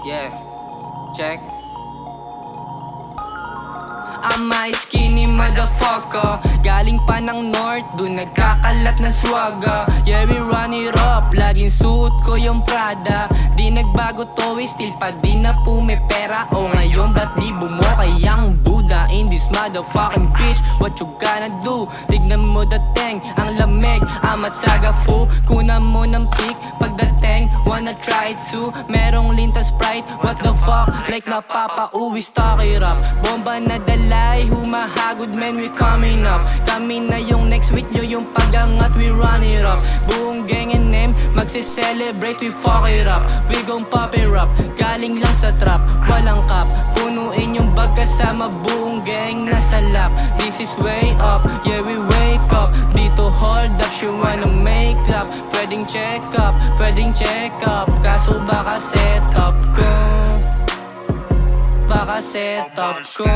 Yeah, check. I'm a skinny motherfucker. Galing pa ng north, dun nagkakalat ng swaga. Yeah, we run it up, laging suot ko yung Prada. Di nagbago to, still pa di na pumipera. O ngayon ba't di bumuka yung Buddha in this motherfucking bitch? What you gonna do? Tignan mo dating, ang lamig, amat saga fu. Kunan mo ng pick, pagdating, wanna try it too. Merong lintas Sprite, what the fuck? Like napapauwi, stock it up. Bomba na dalay, humahagod man, we coming up. Kami na yung next with nyo, yung pagangat, we run it up. Buong gang and name, magse-celebrate, we fuck it up. We gon' pop it up, galing lang sa trap, walang cap. Punuin yung bag kasama buong gang nasa lap. This is way up, yeah we wake up. Dito hold up, she wanna make up. Pwedeng check up, pwedeng check up. Kaso baka set up ko, baka set up ko.